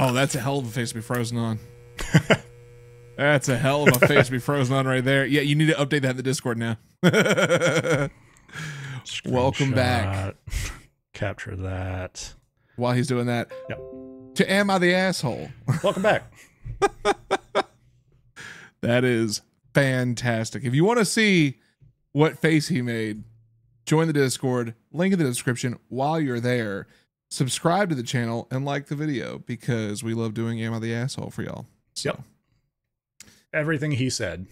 Oh, that's a hell of a face to be frozen on. That's a hell of a face to be frozen on right there. Yeah, you need to update that in the Discord now. Welcome back. Capture that. While he's doing that. Yep. To Am I the Asshole? Welcome back. That is fantastic. If you want to see what face he made, join the Discord. Link in the description. While you're there, subscribe to the channel and like the video because we love doing Am I the Asshole for y'all. So. Yep. Everything he said.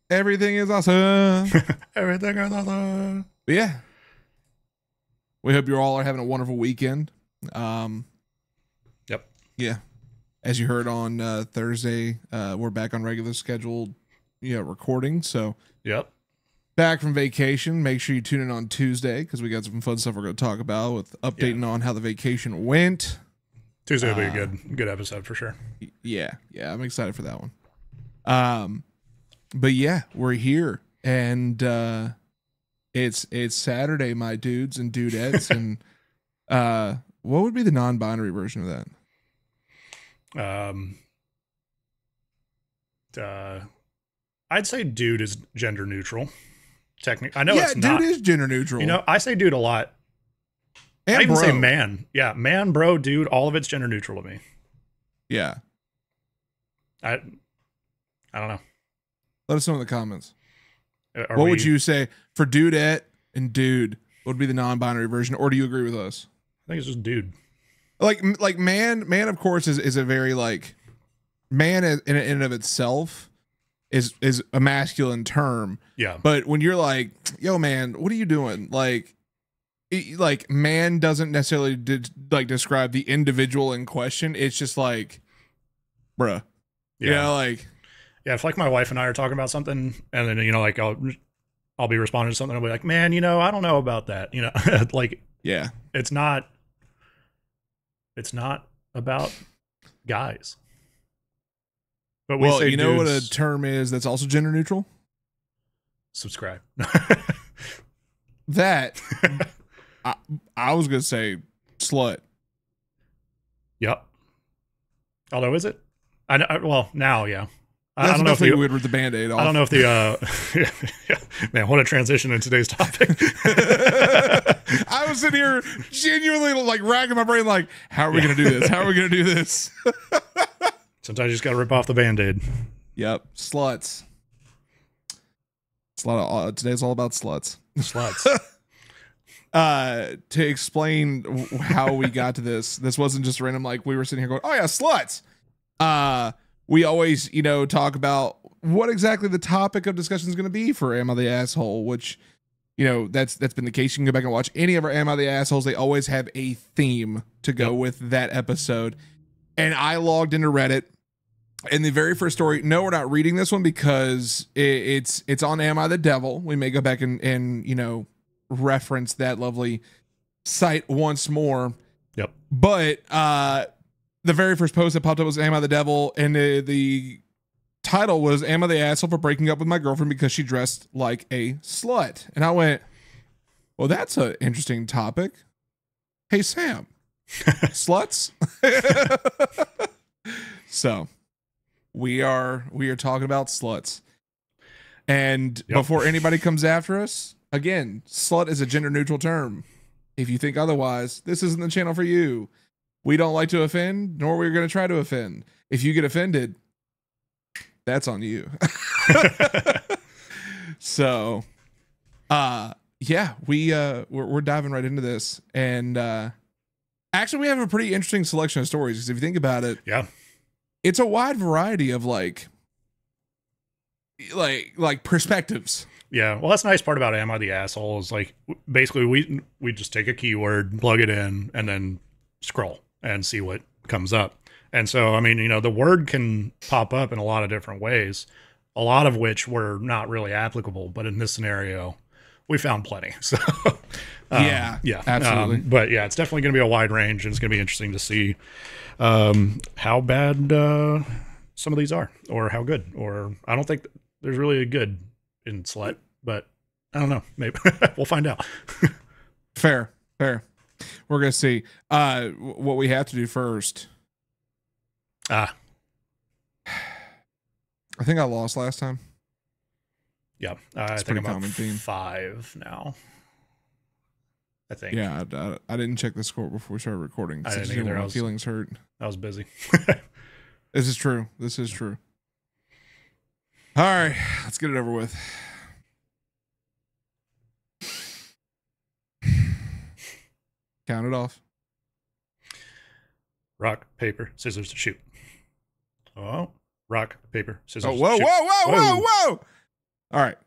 Everything is awesome. Everything is awesome. But yeah. We hope you all are having a wonderful weekend. Yep. Yeah. As you heard on Thursday, we're back on regular scheduled recording. So yep. Back from vacation. Make sure you tune in on Tuesday because we got some fun stuff we're going to talk about with updating on how the vacation went. Tuesday will be a good episode for sure. Yeah. Yeah. I'm excited for that one. But yeah, we're here and it's Saturday, my dudes and dudettes. And what would be the non-binary version of that? I'd say dude is gender neutral. Technically, I know it's dude not. Is gender neutral. You know, I say dude a lot. And I even bro. say man. Yeah, man, bro, dude. All of it's gender neutral to me. Yeah. I don't know. Let us know in the comments. What would you say for dudette and dude? What would be the non-binary version, or do you agree with us? I think it's just dude. Like man, of course, is a very like man in and of itself is a masculine term. Yeah. But when you're like, yo, man, what are you doing? Like man doesn't necessarily describe the individual in question. It's just like, bruh. Yeah. You know, like. Yeah, if like my wife and I are talking about something, and then like I'll be responding to something, I'll be like, man, I don't know about that. Like, yeah, it's not about guys. But we say you know dudes. what a term is that's also gender neutral? Subscribe. That I was gonna say slut. Yep. Although, is it? Well, now, yeah. That's I don't know if weird with the Band-Aid off. I don't know if man, what a transition in today's topic. I was sitting here genuinely like racking my brain, like, how are we gonna do this? How are we gonna do this? Sometimes you just gotta rip off the Band-Aid. Yep, sluts. Today's all about sluts. Sluts. To explain how we got to this wasn't just random. Like we were sitting here going, oh yeah, sluts. We always, talk about what exactly the topic of discussion is going to be for Am I the Asshole, which, that's been the case. You can go back and watch any of our Am I the Assholes. They always have a theme to go with that episode. And I logged into Reddit, and the very first story, no, we're not reading this one because it's on Am I the Devil. We may go back and reference that lovely site once more. Yep. But, the very first post that popped up was Am I the Devil? And the title was Am I the Asshole for breaking up with my girlfriend because she dressed like a slut? And I went, well, that's an interesting topic. Hey, Sam, sluts? So we are talking about sluts. And before anybody comes after us, again, slut is a gender neutral term. If you think otherwise, this isn't the channel for you. We don't like to offend, nor we're going to try to offend. If you get offended, that's on you. So, yeah, we're diving right into this, and actually, we have a pretty interesting selection of stories. Because if you think about it, it's a wide variety of like perspectives. Yeah, well, that's the nice part about Am I the Asshole is like basically we just take a keyword, plug it in, and then scroll and see what comes up. And so, I mean, the word can pop up in a lot of different ways, a lot of which were not really applicable. But in this scenario, we found plenty. So, yeah, absolutely. But yeah, it's definitely going to be a wide range, and it's going to be interesting to see how bad some of these are, or how good. Or I don't think there's really a good in slut, but I don't know. Maybe we'll find out. Fair. We're going to see. What we have to do first Ah, I think I lost last time. yeah. I It's think I'm pretty up common theme. 5 now. I think. Yeah, I didn't check the score before we started recording. I I didn't just didn't either. want I my was- feelings hurt. I was busy. This is true. This is true. All right, let's get it over with. Count it off. Rock, paper, scissors, shoot. Oh, rock, paper, scissors. Oh, whoa, shoot. whoa, whoa, whoa, whoa! All right.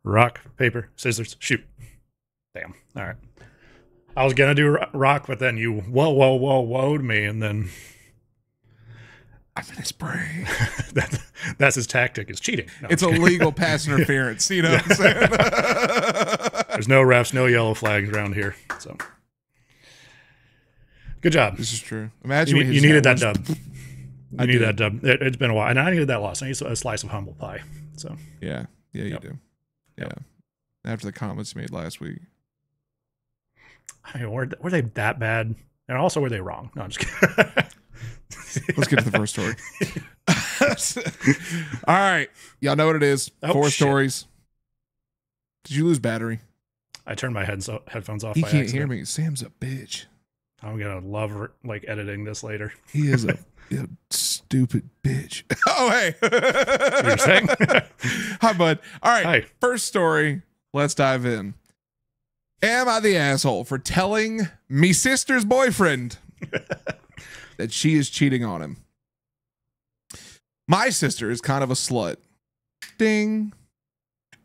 Rock, paper, scissors, shoot. Damn. All right. I was gonna do rock, but then you whoa'd me, and then I'm in his brain. that's his tactic. Is cheating. No, It's I'm kidding. illegal pass interference. You know what I'm saying? There's no refs, no yellow flags around here. So good job. This is true. Imagine You, we you just needed had that one- dub. I You needed did. that dub. It's been a while, and I needed that loss. I need a slice of humble pie. So Yeah, you Yep. do. Yeah. Yep. After the comments you made last week. I mean, were they that bad? And also, were they wrong? No, I'm just kidding. Let's get to the first story. All right. Y'all know what it is. Oh, 4 shit. stories. Did you lose battery? I turned my headphones off. He by can't accident. hear me. Sam's a bitch. I'm gonna love like editing this later. He is a stupid bitch. Oh, hey. You're saying? Hi, bud. All right. Hi. First story. Let's dive in. Am I the asshole for telling me sister's boyfriend that she is cheating on him? My sister is kind of a slut. Ding.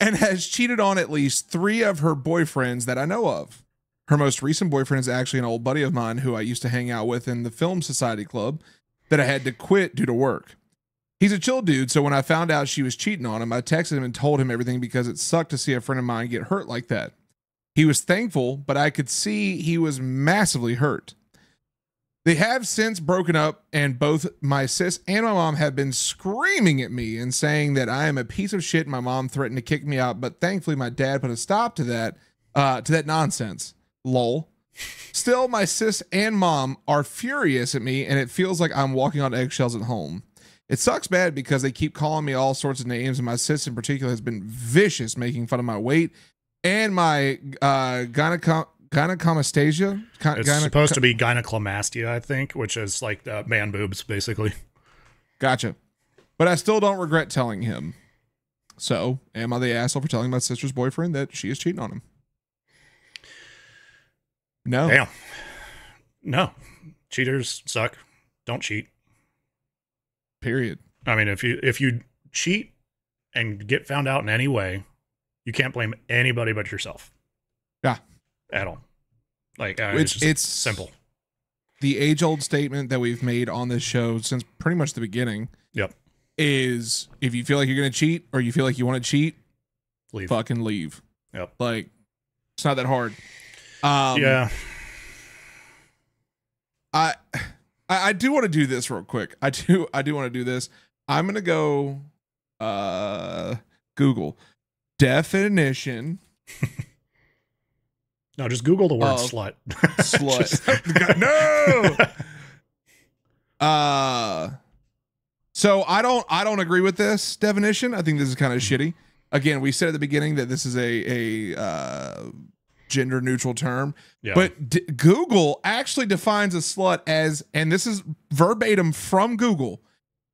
And has cheated on at least 3 of her boyfriends that I know of. Her most recent boyfriend is actually an old buddy of mine who I used to hang out with in the Film Society Club that I had to quit due to work. He's a chill dude, so when I found out she was cheating on him, I texted him and told him everything because it sucked to see a friend of mine get hurt like that. He was thankful, but I could see he was massively hurt. They have since broken up, and both my sis and my mom have been screaming at me and saying that I am a piece of shit and my mom threatened to kick me out, but thankfully my dad put a stop to that nonsense. Lol. Still, my sis and mom are furious at me, and it feels like I'm walking on eggshells at home. It sucks bad because they keep calling me all sorts of names, and my sis in particular has been vicious, making fun of my weight and my gynecomastia. It's supposed to be gynecomastia, I think, which is like man boobs, basically. Gotcha. But I still don't regret telling him. So, am I the asshole for telling my sister's boyfriend that she is cheating on him? No. Damn. No. Cheaters suck. Don't cheat. Period. I mean, if you cheat and get found out in any way, you can't blame anybody but yourself. Yeah. At all. Like, It's it's simple. The age-old statement that we've made on this show since pretty much the beginning. Yep. Is if you feel like you're going to cheat or you feel like you want to cheat, Leave. fucking leave. Yep. Like, it's not that hard. Yeah. I do want to do this real quick. I do want to do this. I'm going to go Google definition No, just Google the word Oh. slut. slut. No. So I don't agree with this definition. I think this is kind of shitty. Again, we said at the beginning that this is a gender neutral term, Yeah. but Google actually defines a slut as, and this is verbatim from Google,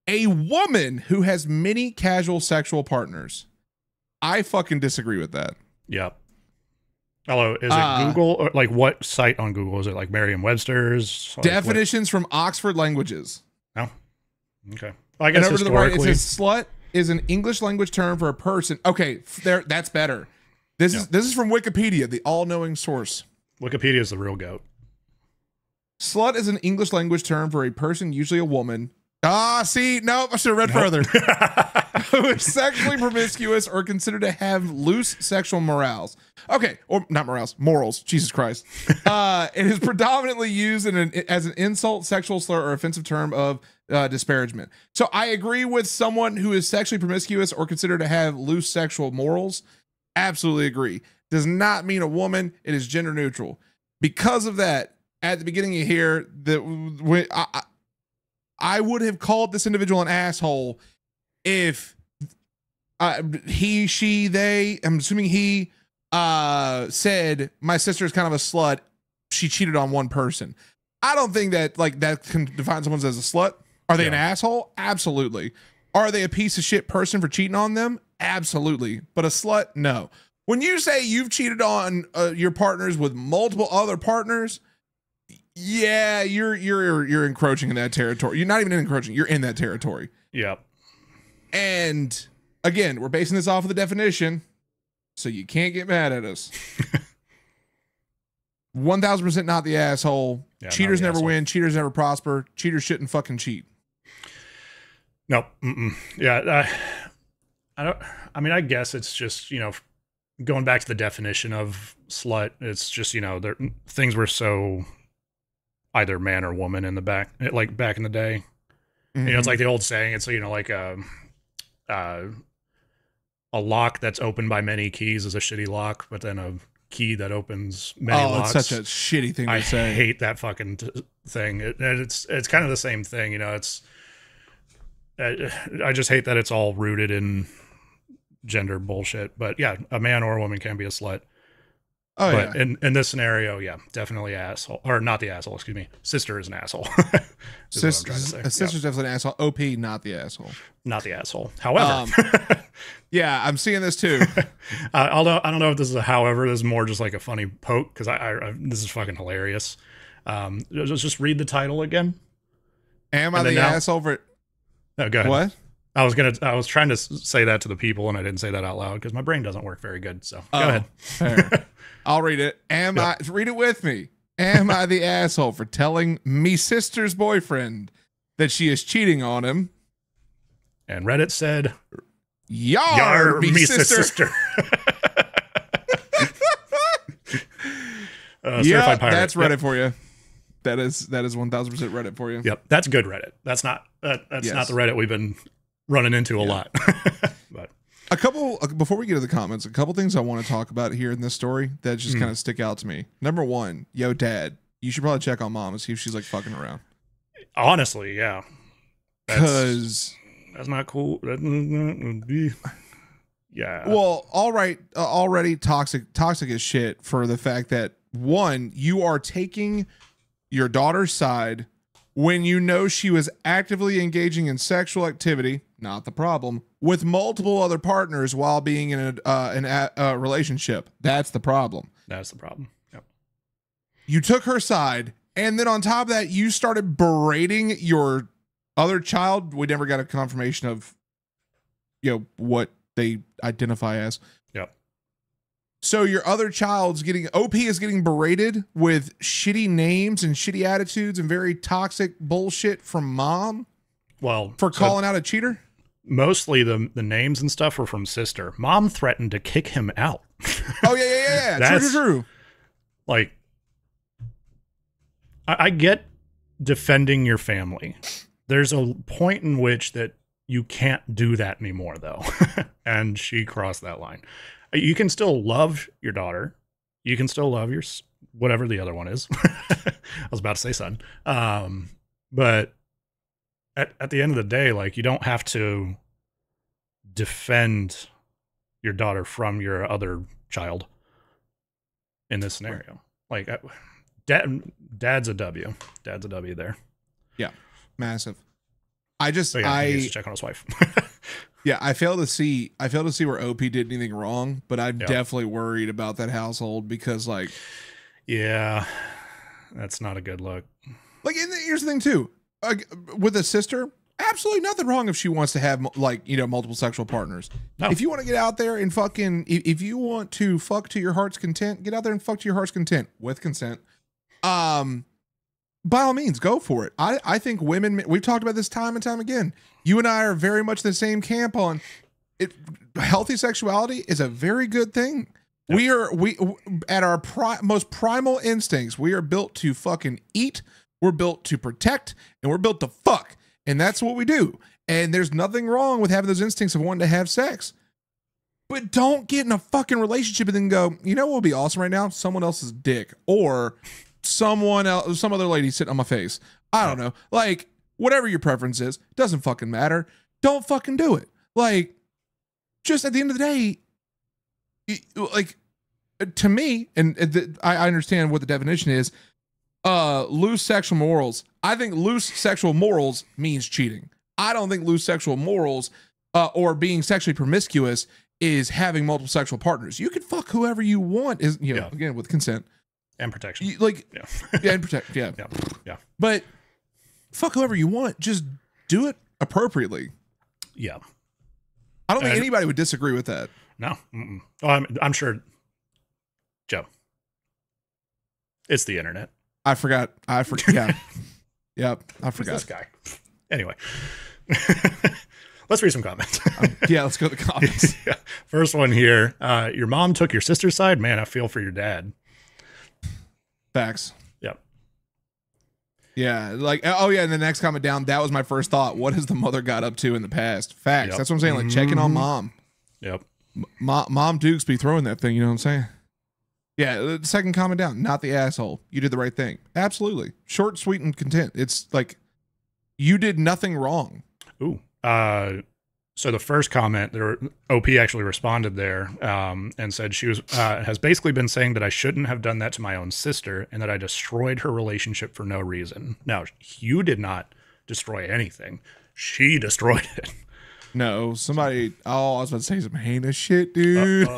a woman who has many casual sexual partners. I fucking disagree with that. Yep. Although, is it Google or like what site on Google? Is it like Merriam-Webster's? Like, Definitions from Oxford Languages. what? Oh, okay. Well, I And guess over to the right, it historically, says slut is an English language term for a person. Okay, there. That's better. This is from Wikipedia, the all-knowing source. Wikipedia is the real goat. Slut is an English language term for a person, usually a woman. See, nope, I should have read further. Who is sexually promiscuous or considered to have loose sexual morals. Okay, or not morals. Jesus Christ. It is predominantly used as an insult, sexual slur, or offensive term of disparagement. So I agree with someone who is sexually promiscuous or considered to have loose sexual morals. Absolutely agree. Does not mean a woman. It is gender neutral. Because of that, at the beginning you hear that I would have called this individual an asshole if he, she, they, I'm assuming he, said my sister is kind of a slut. She cheated on one person. I don't think that like that can define someone as a slut. Are they an asshole? Absolutely. Are they a piece of shit person for cheating on them? Absolutely. But a slut? No. When you say you've cheated on your partners with multiple other partners, yeah, you're encroaching in that territory. You're not even encroaching. You're in that territory. Yep. And again, we're basing this off of the definition, so you can't get mad at us. 1000% not the asshole. Yeah, cheaters never win. Cheaters never prosper. Cheaters shouldn't fucking cheat. Nope. Yeah. I mean, I guess it's just, going back to the definition of slut, it's just, things were so either man or woman in the back in the day. Mm-hmm. It's like the old saying, it's, like a lock that's opened by many keys is a shitty lock, but then a key that opens many locks. It's such a shitty thing to say. I hate that fucking thing. It's kind of the same thing, I just hate that it's all rooted in gender bullshit. But yeah, a man or a woman can be a slut. Oh, but yeah. in this scenario, yeah, definitely asshole. Or not the asshole, excuse me. Sister is an asshole. Sister's definitely an asshole. OP, not the asshole. Not the asshole. However. Yeah, I'm seeing this too. Although I don't know if this is a however. This is more just like a funny poke because this is fucking hilarious. Just read the title again. Am I the asshole for... No, go ahead. What? I was trying to say that to the people and I didn't say that out loud because my brain doesn't work very good. So go ahead. Fair. I'll read it. Read it with me. Am I the asshole for telling me sister's boyfriend that she is cheating on him? And Reddit said, Yar me sister. Yeah, that's Reddit for you. That is 1000% Reddit for you. Yep, that's good Reddit. That's not not the Reddit we've been running into a lot. But before we get to the comments, a couple things I want to talk about here in this story that just kind of stick out to me. Number one, yo, dad, you should probably check on mom and see if she's like fucking around. Honestly, yeah, because that's not cool. Yeah. Well, all right, already toxic as shit for the fact that one, you are taking your daughter's side when you know she was actively engaging in sexual activity, not the problem, with multiple other partners while being in a relationship. That's the problem. That's the problem. Yep. You took her side, and then on top of that, you started berating your other child. We never got a confirmation of, what they identify as. Yep. So your other child's OP is getting berated with shitty names and shitty attitudes and very toxic bullshit from mom. Well, for calling out a cheater. Mostly the names and stuff were from sister. Mom threatened to kick him out. Oh yeah. True. Like, I get defending your family. There's a point in which that you can't do that anymore, though. And she crossed that line. You can still love your daughter. You can still love your whatever the other one is. I was about to say son. But at the end of the day, like, you don't have to defend your daughter from your other child in this scenario. Like, dad's a W. Dad's a W there. Yeah, massive. He needs to check on his wife. Yeah, I fail to see where OP did anything wrong, but I'm definitely worried about that household because, like, yeah, that's not a good look. Like, and here's the thing too, with a sister, absolutely nothing wrong if she wants to have multiple sexual partners. No. If you want to get out there and fucking, if you want to fuck to your heart's content, get out there and fuck to your heart's content with consent. By all means, go for it. I think women, we've talked about this time and time again. You and I are very much in the same camp on it. Healthy sexuality is a very good thing. Yep. We at our most primal instincts, we are built to fucking eat. We're built to protect, and we're built to fuck. And that's what we do. And there's nothing wrong with having those instincts of wanting to have sex. But don't get in a fucking relationship and then go, what would be awesome right now? Someone else's dick. Or someone else, some other lady sitting on my face. I don't know. Like, whatever your preference is, doesn't fucking matter. Don't fucking do it. Like, just at the end of the day, like, to me, and I understand what the definition is, loose sexual morals. I think loose sexual morals means cheating. I don't think loose sexual morals or being sexually promiscuous is having multiple sexual partners. You can fuck whoever you want, is again with consent and protection. And protect. Yeah. But fuck whoever you want. Just do it appropriately. Yeah. I don't think anybody would disagree with that. No. Well, I'm sure, Joe. It's the internet. I forgot. Yeah. Yep. I forgot. Who's this guy? Anyway. Let's read some comments. Yeah, let's go to the comments. Yeah. First one here. Your mom took your sister's side? Man, I feel for your dad. Facts. Yep. Yeah, like, oh yeah, and the next comment down, that was my first thought. What has the mother got up to in the past? Facts. Yep. That's what I'm saying, like checking on mom. Yep. Mom Dukes be throwing that thing, you know what I'm saying? Yeah, the second comment down, not the asshole. You did the right thing. Absolutely. Short, sweet, and content. It's like, you did nothing wrong. Ooh. So the first comment there, OP actually responded there, and said she was, has basically been saying that I shouldn't have done that to my own sister and that I destroyed her relationship for no reason. Now, you did not destroy anything. She destroyed it. No, somebody, I was about to say some heinous shit, dude.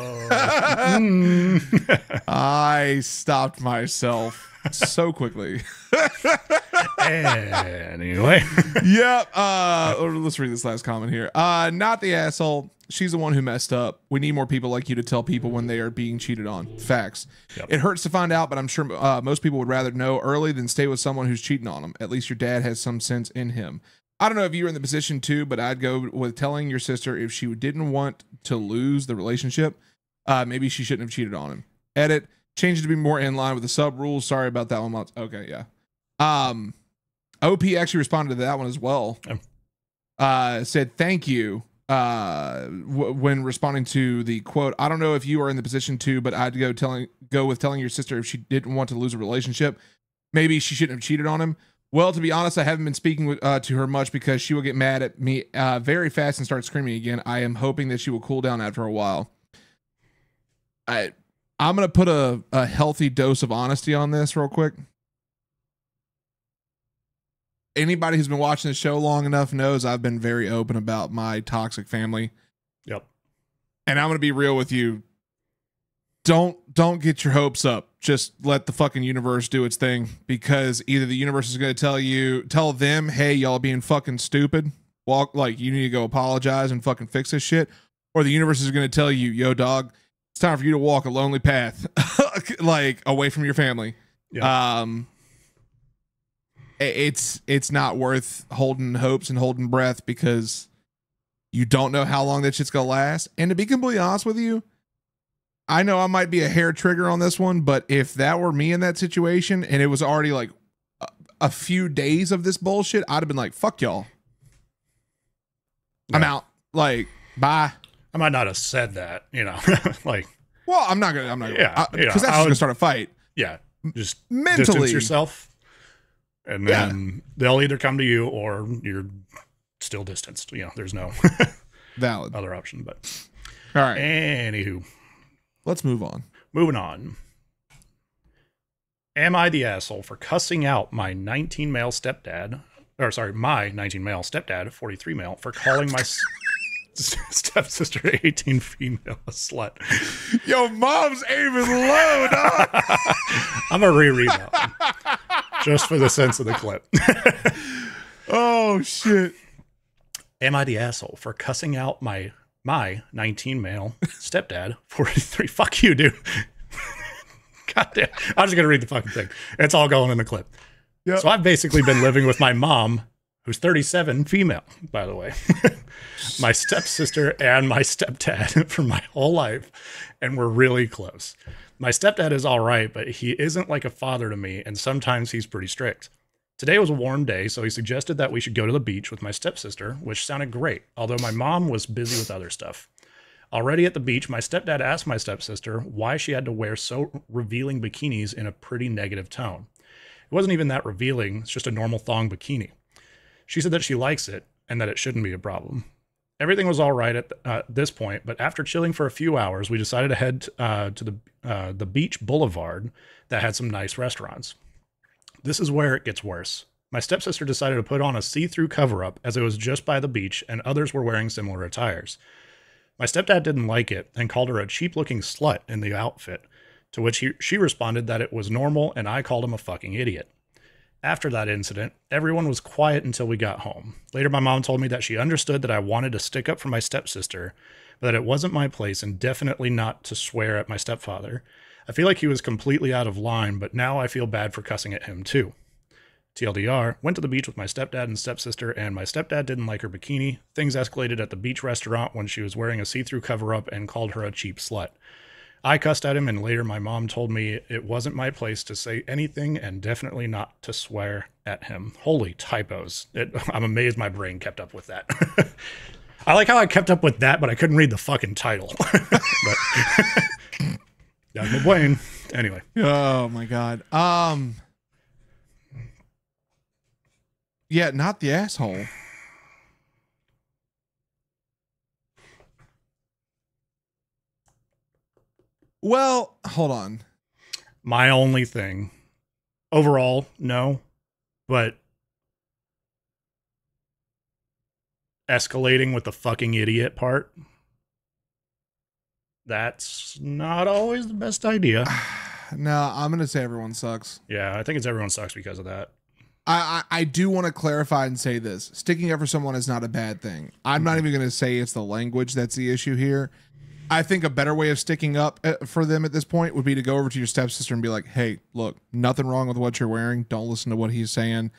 I stopped myself so quickly. Anyway. Yep. Let's read this last comment here. Not the asshole. She's the one who messed up. We need more people like you to tell people when they are being cheated on. Facts. Yep. It hurts to find out, but I'm sure most people would rather know early than stay with someone who's cheating on them. At least your dad has some sense in him. I don't know if you were in the position too, but I'd go with telling your sister if she didn't want to lose the relationship, maybe she shouldn't have cheated on him. Edit. Change it to be more in line with the sub rules. Sorry about that one. Okay, yeah. OP actually responded to that one as well. Said thank you when responding to the quote. I don't know if you are in the position to, but I'd go with telling your sister if she didn't want to lose a relationship, maybe she shouldn't have cheated on him. Well, to be honest, I haven't been speaking to her much because she will get mad at me very fast and start screaming again. I am hoping that she will cool down after a while. I'm going to put a healthy dose of honesty on this real quick. Anybody who's been watching this show long enough knows I've been very open about my toxic family. Yep. And I'm going to be real with you. Don't get your hopes up. Just let the fucking universe do its thing, because either the universe is going to tell them, hey, y'all being fucking stupid. You need to go apologize and fucking fix this shit. Or the universe is going to tell you, yo, dog, it's time for you to walk a lonely path, like away from your family. Yep. It's not worth holding hopes and holding breath, because you don't know how long that shit's gonna last. And to be completely honest with you, I know I might be a hair trigger on this one, but if that were me in that situation and it was already like a few days of this bullshit, I'd have been like, fuck y'all. Yeah. I'm out. Like, bye. I might not have said that, like, well, I'm not gonna, yeah, because that's just gonna start a fight. Yeah. Just mentally distance yourself. And then they'll either come to you or you're still distanced. There's no valid other option. But all right. Anywho, let's move on. Moving on. Am I the asshole for cussing out my 19 male stepdad, 43 male, for calling my stepsister 18 female a slut? Yo, mom's aiming low, dog. I'm gonna reread that one. Just for the sense of the clip. Oh, shit. Am I the asshole for cussing out my 19 male stepdad, 43? Fuck you, dude. God damn. I'm just going to read the fucking thing. It's all going in the clip. Yep. So I've basically been living with my mom, who's 37, female, by the way, my stepsister and my stepdad for my whole life. And we're really close. My stepdad is all right, but he isn't like a father to me, and sometimes he's pretty strict. Today was a warm day, so he suggested that we should go to the beach with my stepsister, which sounded great, although my mom was busy with other stuff. Already at the beach, my stepdad asked my stepsister why she had to wear so revealing bikinis in a pretty negative tone. wasn't even that revealing. It's just a normal thong bikini. She said that she likes it and that it shouldn't be a problem. Everything was all right at this point, but after chilling for a few hours, we decided to head to the beach boulevard that had some nice restaurants. This is where it gets worse. My stepsister decided to put on a see-through cover-up as it was just by the beach and others were wearing similar attires. My stepdad didn't like it and called her a cheap-looking slut in the outfit, to which she responded that it was normal and I called him a fucking idiot. After that incident, everyone was quiet until we got home. Later, my mom told me that she understood that I wanted to stick up for my stepsister, but that it wasn't my place and definitely not to swear at my stepfather. I feel like he was completely out of line, but now I feel bad for cussing at him too. TLDR, went to the beach with my stepdad and stepsister, and my stepdad didn't like her bikini. Things escalated at the beach restaurant when she was wearing a see-through cover-up and called her a cheap slut. I cussed at him, and later my mom told me it wasn't my place to say anything and definitely not to swear at him. Holy typos. I'm amazed my brain kept up with that. I like how I kept up with that, but I couldn't read the fucking title. But that's my brain. Anyway. Oh, my God. Yeah, not the asshole. Well, hold on. My only thing. Overall, no. But escalating with the fucking idiot part, that's not always the best idea. No, I'm going to say everyone sucks. Yeah, I think it's everyone sucks because of that. I do want to clarify and say this. Sticking up for someone is not a bad thing. I'm not even going to say it's the language that's the issue here. I think a better way of sticking up for them at this point would be to go over to your stepsister and be like, hey, look, nothing wrong with what you're wearing. Don't listen to what he's saying.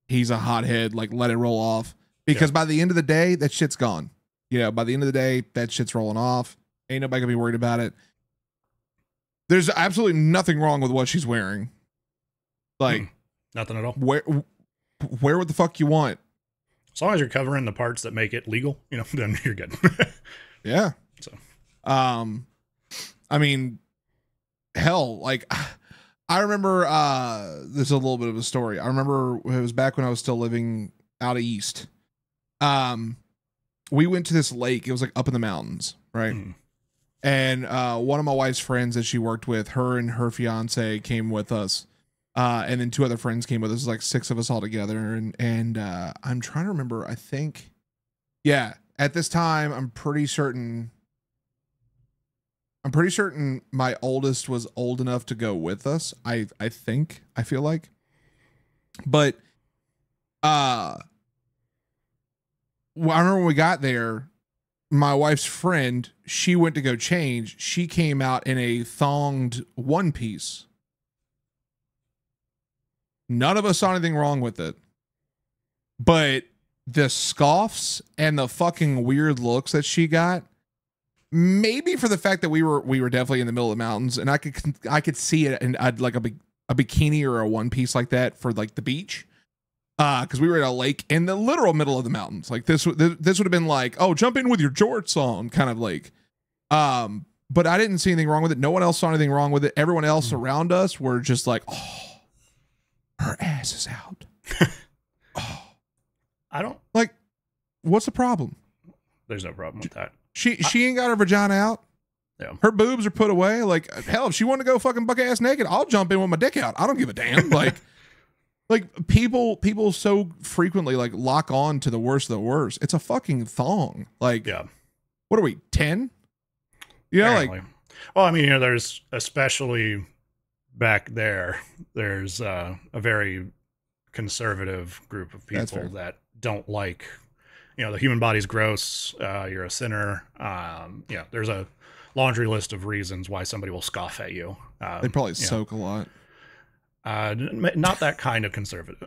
He's a hothead. Like, let it roll off. Because by the end of the day, that shit's gone. You know, by the end of the day, that shit's rolling off. Ain't nobody gonna be worried about it. There's absolutely nothing wrong with what she's wearing. Like, nothing at all. Wear what the fuck you want. As long as you're covering the parts that make it legal, you know, then you're good. Yeah. So, I mean, hell, like, I remember, this is a little bit of a story. I remember it was back when I was still living out east. We went to this lake. It was like up in the mountains, right? And one of my wife's friends that she worked with, her and her fiance came with us. And then two other friends came with us, like 6 of us all together. And I'm trying to remember, I think, yeah, at this time, I'm pretty certain my oldest was old enough to go with us. I feel like, but, well, I remember when we got there, my wife's friend, she went to go change. She came out in a thonged one piece. None of us saw anything wrong with it, but the scoffs and the fucking weird looks that she got, maybe for the fact that we were definitely in the middle of the mountains, and I could see it, and I'd like a bikini or a one piece like that for like the beach, because we were at a lake in the literal middle of the mountains. Like this would have been like, oh, jump in with your jorts on kind of lake. But I didn't see anything wrong with it. No one else saw anything wrong with it. Everyone else around us were just like, oh, her ass is out. Oh, I don't like. What's the problem? There's no problem with that. She ain't got her vagina out. Yeah. Her boobs are put away. Like, hell, if she wanted to go fucking buck ass naked, I'll jump in with my dick out. I don't give a damn. Like people so frequently like lock on to the worst of the worst. It's a fucking thong. Like, yeah. What are we, 10? Yeah, apparently. Like, well, I mean, you know, there's especially back there's a very conservative group of people that don't like, you know, the human body's gross. You're a sinner. Yeah, there's a laundry list of reasons why somebody will scoff at you. They probably soak a lot. Not that kind of conservative.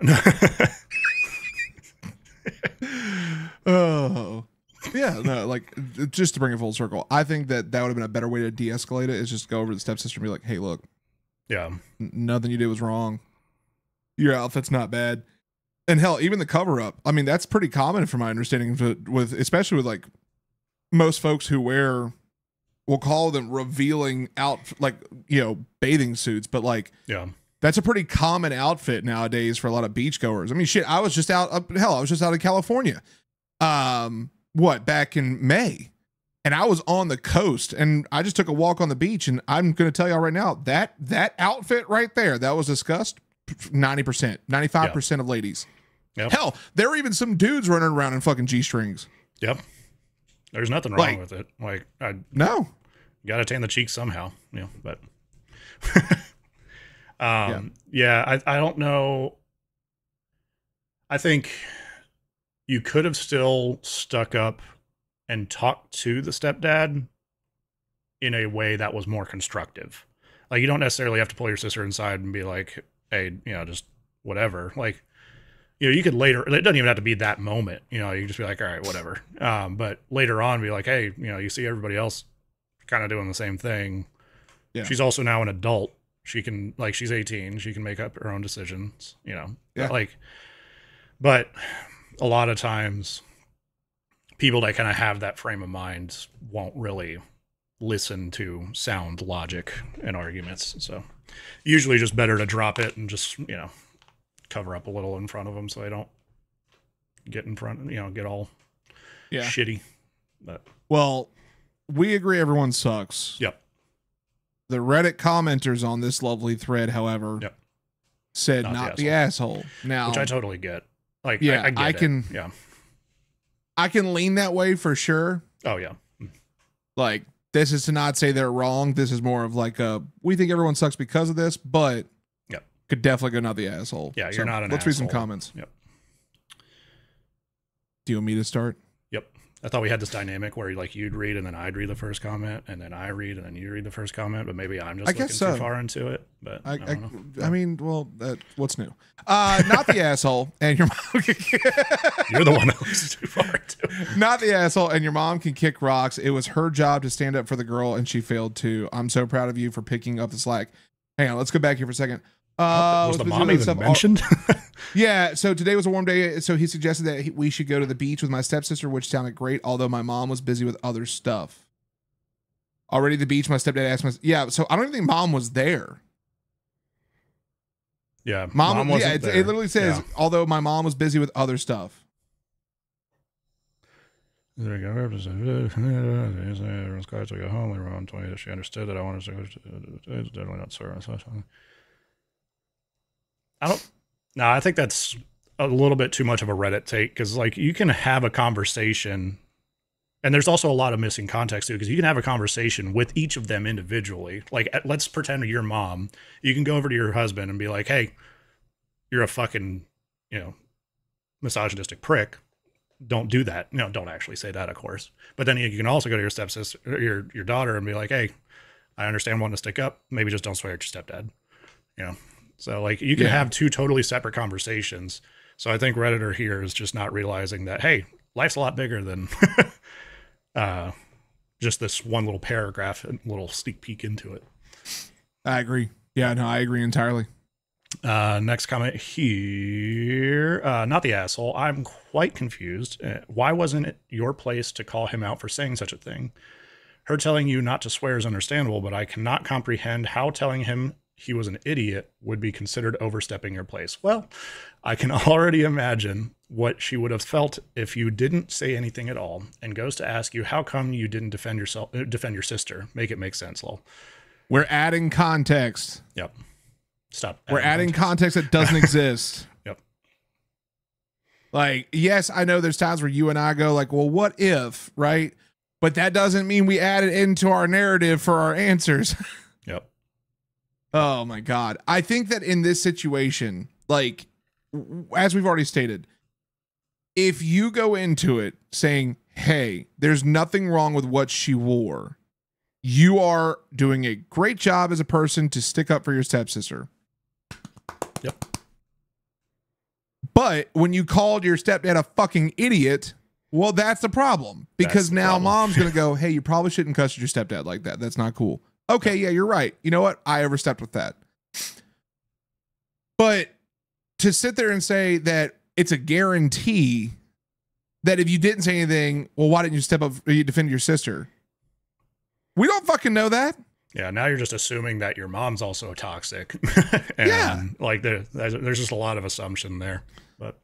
Oh, yeah. No, like, just to bring it full circle, I think that would have been a better way to de-escalate it, is just go over to the stepsister and be like, hey, look, yeah, nothing you did was wrong. Your outfit's not bad. And hell, even the cover up, I mean, that's pretty common from my understanding with especially with like most folks who wear, we'll call them revealing out, like, you know, bathing suits, but like, yeah, That's a pretty common outfit nowadays for a lot of beachgoers. I mean, shit, I was just out in California. Back in May, and I was on the coast, and I just took a walk on the beach, and I'm going to tell y'all right now that outfit right there that was discussed, 90%, 95% of ladies. Yep. Hell, there were even some dudes running around in fucking G-strings. Yep. There's nothing wrong with it. Like, no, you got to attain the cheeks somehow, you know, but yeah, I don't know. I think you could have still stuck up and talked to the stepdad in a way that was more constructive. Like, you don't necessarily have to pull your sister inside and be like, hey, you know, just whatever. Like, you know, you could later, it doesn't even have to be that moment, you know, you can just be like, all right, whatever. But later on be like, hey, you know, you see everybody else kind of doing the same thing. Yeah. She's also now an adult. She can, like, she's 18. She can make up her own decisions, you know, but a lot of times people that kind of have that frame of mind won't really listen to sound logic and arguments. So usually just better to drop it and just, you know, cover up a little in front of them so they don't get in front, you know, get all shitty. But well, we agree everyone sucks. Yep. The Reddit commenters on this lovely thread, however, said not the asshole. Now, which I totally get. Like, yeah, I can lean that way for sure. Oh yeah. Like, this is to not say they're wrong. This is more of like we think everyone sucks because of this, but could definitely go not the asshole. Yeah, you're not an let's asshole. read some comments. Yep. Do you want me to start? Yep. I thought we had this dynamic where like you'd read and then I'd read the first comment and then I read and then you read the first comment, but maybe I'm just looking too far into it. But I mean, well, what's new? Not the asshole, and your mom. You're the one that looks too far into it. Not the asshole, and your mom can kick rocks. It was her job to stand up for the girl, and she failed to. I'm so proud of you for picking up the slack. Hang on, let's go back here for a second. Was the mom even mentioned? Yeah, so today was a warm day, so he suggested that we should go to the beach with my stepsister, which sounded great, although my mom was busy with other stuff. Already at the beach, my stepdad asked me, so I don't even think mom was there. Yeah, mom wasn't there. It literally says, although my mom was busy with other stuff. There we go. Everyone's got to go home. We were on 20. She understood that I wanted to go. It's definitely not service. I think that's a little bit too much of a Reddit take because, like, you can have a conversation, and there's also a lot of missing context too because you can have a conversation with each of them individually. Like, let's pretend you're mom. You can go over to your husband and be like, "Hey, you're a fucking, you know, misogynistic prick. Don't do that." No, don't actually say that, of course. But then you can also go to your stepsister, your daughter, and be like, "Hey, I understand wanting to stick up. Maybe just don't swear at your stepdad." You know, so like you can have two totally separate conversations. So I think Redditor here is just not realizing that, hey, life's a lot bigger than just this one little paragraph and little sneak peek into it. I agree. Yeah, no, I agree entirely. Next comment here. Not the asshole. I'm quite confused. Why wasn't it your place to call him out for saying such a thing? Her telling you not to swear is understandable, but I cannot comprehend how telling him he was an idiot would be considered overstepping your place. Well, I can already imagine what she would have felt if you didn't say anything at all and goes to ask you, how come you didn't defend your sister? Make it make sense, lol. We're adding context. Yep. Stop. We're adding context that doesn't exist. Yep. Like, yes, I know there's times where you and I go like, well, what if, right? But that doesn't mean we add it into our narrative for our answers. Yep. Oh my God. I think that in this situation, like, as we've already stated, if you go into it saying, hey, there's nothing wrong with what she wore, you are doing a great job as a person to stick up for your stepsister. Yep. But when you called your stepdad a fucking idiot, well, that's the problem. Because now mom's going to go, hey, you probably shouldn't cuss your stepdad like that. That's not cool. Okay, yeah, you're right. You know what? I overstepped with that. But to sit there and say that it's a guarantee that if you didn't say anything, well, why didn't you step up or you defend your sister? We don't fucking know that. Yeah, now you're just assuming that your mom's also toxic. And Yeah. like there's just a lot of assumption there. But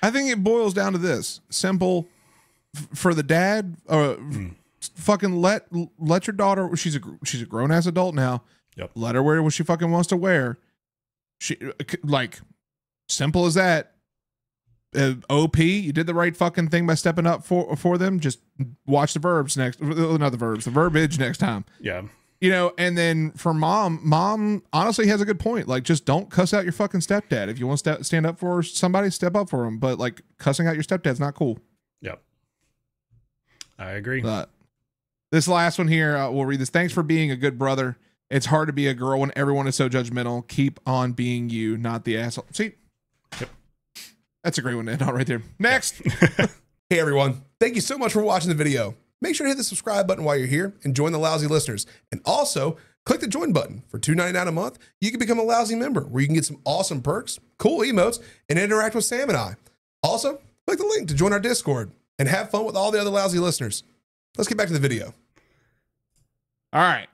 I think it boils down to this simple for the dad, fucking let your daughter, she's a grown ass adult now. Yep. Let her wear what she fucking wants to wear. She like simple as that. OP, you did the right fucking thing by stepping up for them. Just watch the verbs next, not the verbs, the verbiage next time. Yeah. You know, and then for mom honestly has a good point. Like, just don't cuss out your fucking stepdad. If you want to stand up for somebody, step up for him. But like, cussing out your stepdad's not cool. Yep. I agree. But this last one here, we'll read this. Thanks for being a good brother. It's hard to be a girl when everyone is so judgmental. Keep on being you, not the asshole. See? Yep. That's a great one to end on right there. Next. Hey everyone, thank you so much for watching the video. Make sure to hit the subscribe button while you're here and join the Lousy listeners. And also, click the join button. For $2.99 a month, you can become a Lousy member where you can get some awesome perks, cool emotes, and interact with Sam and I. Also, click the link to join our Discord and have fun with all the other Lousy listeners. Let's get back to the video. All right.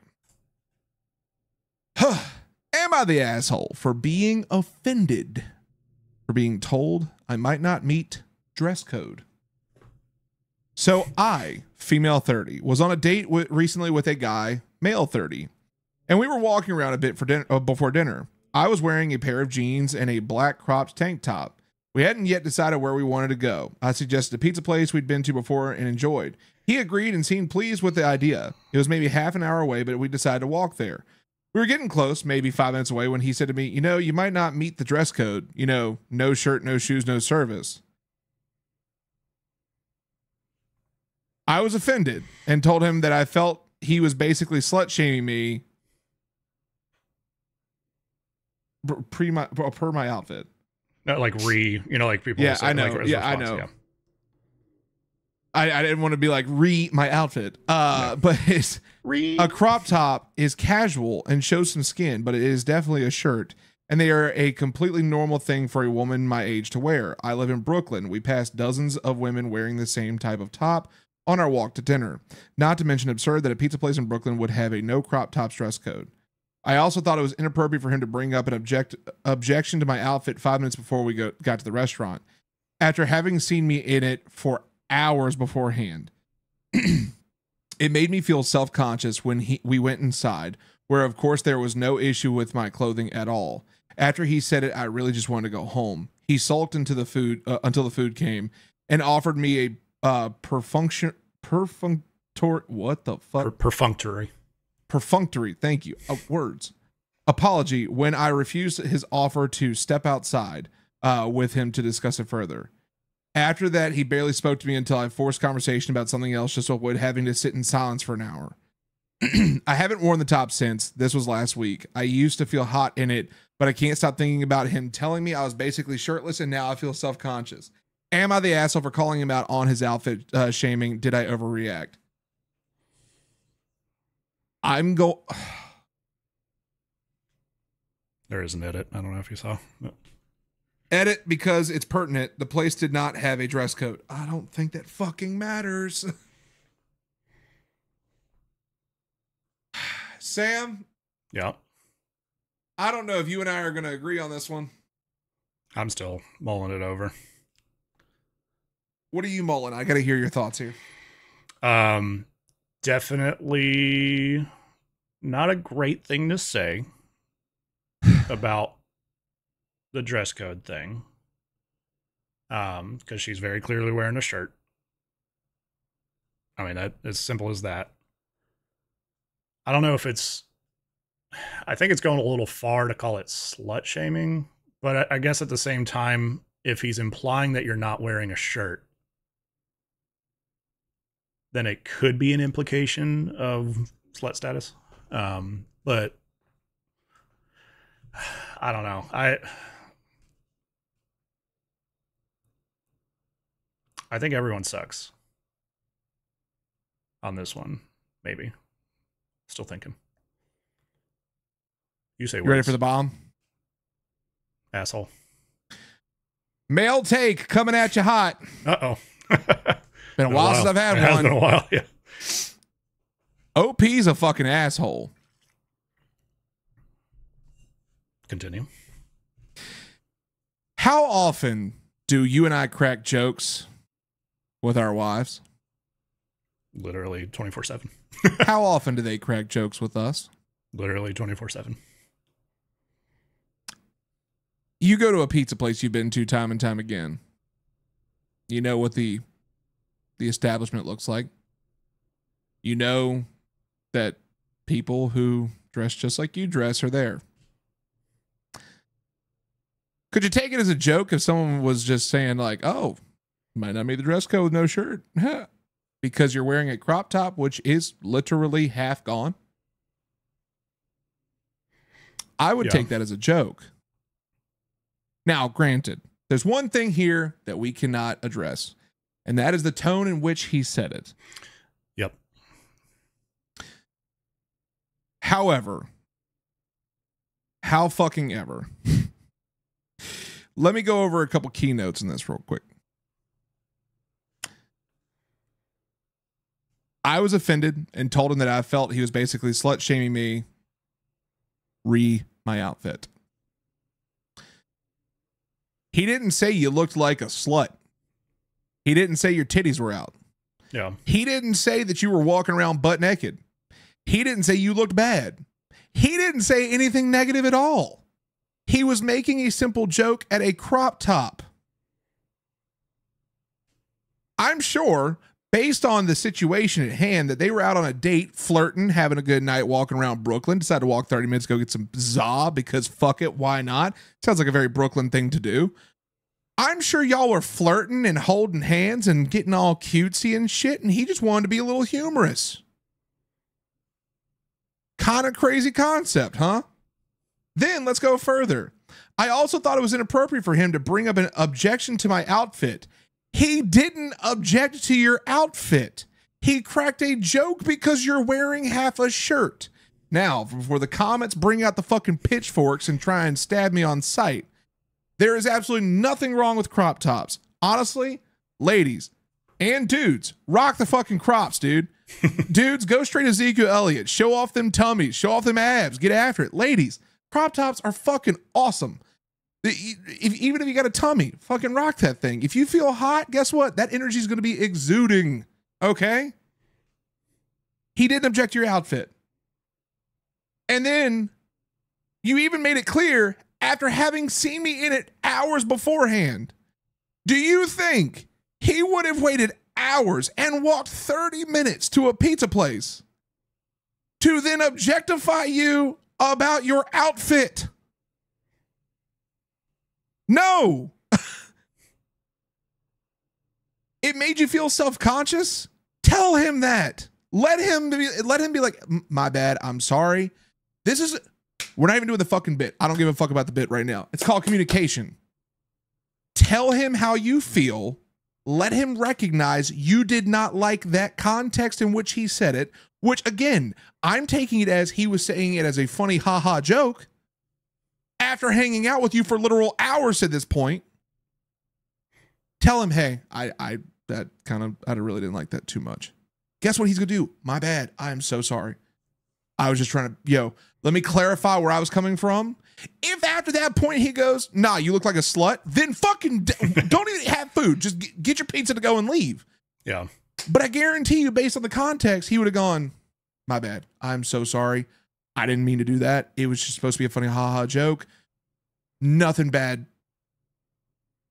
Am I the asshole for being offended? For being told I might not meet dress code? So I, female 30, was on a date recently with a guy, male 30, and we were walking around a bit for dinner, before dinner. I was wearing a pair of jeans and a black cropped tank top. We hadn't yet decided where we wanted to go. I suggested a pizza place we'd been to before and enjoyed. He agreed and seemed pleased with the idea. It was maybe half an hour away, but we decided to walk there. We were getting close, maybe 5 minutes away, when he said to me, you might not meet the dress code. No shirt, no shoes, no service. I was offended and told him that I felt he was basically slut shaming me per my outfit. Not like like people. Yeah, say, I know. Like, Yeah, I response, know. yeah. I didn't want to be like my outfit. But it's a crop top is casual and shows some skin, but it is definitely a shirt. And they are a completely normal thing for a woman my age to wear. I live in Brooklyn. We passed dozens of women wearing the same type of top on our walk to dinner. Not to mention absurd that a pizza place in Brooklyn would have a no crop tops dress code. I also thought it was inappropriate for him to bring up an objection to my outfit 5 minutes before we got to the restaurant, after having seen me in it for hours beforehand. It made me feel self-conscious when we went inside, where of course there was no issue with my clothing at all. After he said it, I really just wanted to go home. He sulked into the food until the food came and offered me a perfunctory, what the fuck? Perfunctory, thank you. Words. Apology when I refused his offer to step outside with him to discuss it further. After that, he barely spoke to me until I forced conversation about something else, just to avoid having to sit in silence for an hour. I haven't worn the top since. This was last week. I used to feel hot in it, but I can't stop thinking about him telling me I was basically shirtless, and now I feel self-conscious. Am I the asshole for calling him out on his outfit shaming? Did I overreact? There is an edit. I don't know if you saw. No. Edit because it's pertinent. The place did not have a dress code. I don't think that fucking matters. Sam? Yeah. I don't know if you and I are going to agree on this one. I'm still mulling it over. What are you mulling? I got to hear your thoughts here. Definitely not a great thing to say about the dress code thing. Because she's very clearly wearing a shirt. I mean, that as simple as that. I don't know if I think it's going a little far to call it slut shaming, but I guess at the same time, if he's implying that you're not wearing a shirt, then it could be an implication of slut status. But I don't know. I think everyone sucks on this one. Maybe. Still thinking. You say You ready for the bomb? Asshole. Male take coming at you hot. Uh-oh. Been a while since I've had one. It's been a while, yeah. OP's a fucking asshole. Continue. How often do you and I crack jokes with our wives? Literally 24/7. How often do they crack jokes with us? Literally 24/7. You go to a pizza place you've been to time and time again. You know what the establishment looks like. You know that people who dress just like you dress are there. Could you take it as a joke if someone was just saying like, oh, might not be the dress code with no shirt because you're wearing a crop top, which is literally half gone? I would take that as a joke. Now, granted, there's one thing here that we cannot address, and that is the tone in which he said it. Yep. However, how fucking ever. Let me go over a couple keynotes in this real quick. I was offended and told him that I felt he was basically slut shaming me my outfit. He didn't say you looked like a slut. He didn't say your titties were out. Yeah. He didn't say that you were walking around butt naked. He didn't say you looked bad. He didn't say anything negative at all. He was making a simple joke at a crop top. I'm sure, based on the situation at hand, that they were out on a date, flirting, having a good night, walking around Brooklyn, decided to walk 30 minutes, go get some za because fuck it, why not? Sounds like a very Brooklyn thing to do. I'm sure y'all were flirting and holding hands and getting all cutesy and shit, and he just wanted to be a little humorous. Kind of crazy concept, huh? Then let's go further. I also thought it was inappropriate for him to bring up an objection to my outfit. He didn't object to your outfit. He cracked a joke because you're wearing half a shirt. Now, before the comments bring out the fucking pitchforks and try and stab me on sight, there is absolutely nothing wrong with crop tops. Honestly, ladies and dudes, rock the fucking crops, dude. Dudes, go straight Ezekiel Elliott. Show off them tummies. Show off them abs. Get after it. Ladies, crop tops are fucking awesome. Even if you got a tummy, fucking rock that thing. If you feel hot, guess what? That energy is going to be exuding. Okay? He didn't object to your outfit. And then you even made it clear after having seen me in it hours beforehand. Do you think he would have waited hours and walked 30 minutes to a pizza place to then objectify you about your outfit? No. It made you feel self-conscious? Tell him that. Let him be like, my bad, I'm sorry. We're not even doing the fucking bit. I don't give a fuck about the bit right now. It's called communication. Tell him how you feel. Let him recognize you did not like that context in which he said it, which again, I'm taking it as he was saying it as a funny haha joke after hanging out with you for literal hours at this point. Tell him, hey, I really didn't like that too much. Guess what he's gonna do? My bad. I'm so sorry. I was just trying to, let me clarify where I was coming from. If after that point he goes, nah, you look like a slut, then fucking don't even have food. Just get your pizza to go and leave. Yeah. But I guarantee you, based on the context, he would have gone, my bad. I'm so sorry. I didn't mean to do that. It was just supposed to be a funny haha joke. Nothing bad.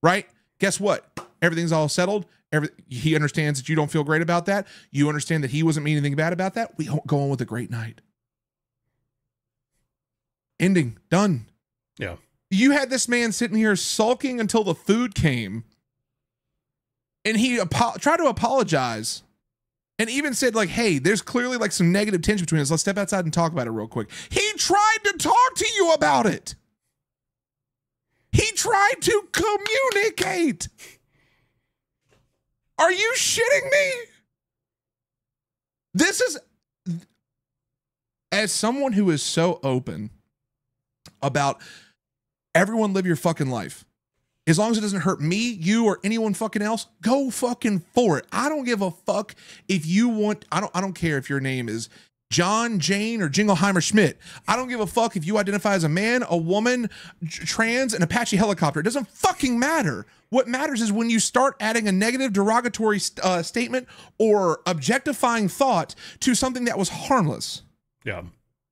Right? Guess what? Everything's all settled. He understands that you don't feel great about that. You understand that he wasn't meaning anything bad about that. We go on with a great night. Ending. Done. Yeah. You had this man sitting here sulking until the food came. And he tried to apologize. And even said like, hey, there's clearly like some negative tension between us. Let's step outside and talk about it real quick. He tried to talk to you about it. He tried to communicate. Are you shitting me? This is, as someone who is so open about everyone live your fucking life. As long as it doesn't hurt me, you, or anyone fucking else, go fucking for it. I don't give a fuck if you want, I don't care if your name is John, Jane, or Jingleheimer Schmidt. I don't give a fuck if you identify as a man, a woman, trans, an Apache helicopter. It doesn't fucking matter. What matters is when you start adding a negative, derogatory statement or objectifying thought to something that was harmless. Yeah.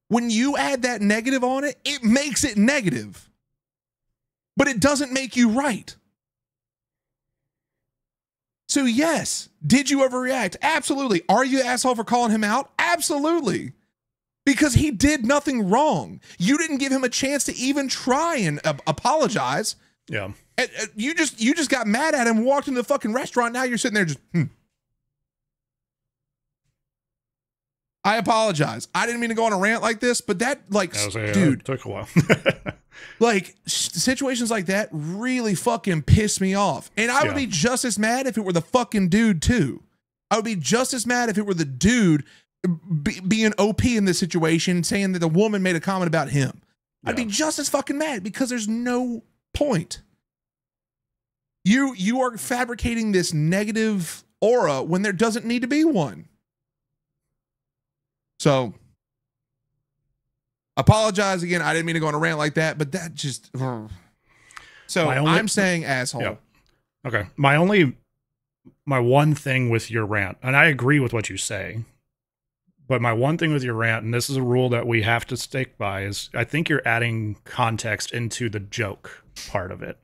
When you add that negative on it, it makes it negative. But it doesn't make you right. So yes, did you overreact? Absolutely. Are you the asshole for calling him out? Absolutely. Because he did nothing wrong. You didn't give him a chance to even try and apologize. Yeah. You just got mad at him, walked into the fucking restaurant. Now you're sitting there just, I apologize. I didn't mean to go on a rant like this, but that, like, dude, it took a while. like situations like that really fucking piss me off. And I would be just as mad if it were the fucking dude too. I would be just as mad if it were the dude being OP in this situation, saying that the woman made a comment about him. I'd be just as fucking mad because there's no point. You are fabricating this negative aura when there doesn't need to be one. So apologize again. I didn't mean to go on a rant like that, but that just. So I'm saying asshole. Yeah. Okay. My one thing with your rant, and I agree with what you say, but my one thing with your rant, and this is a rule that we have to stick by, is I think you're adding context into the joke part of it.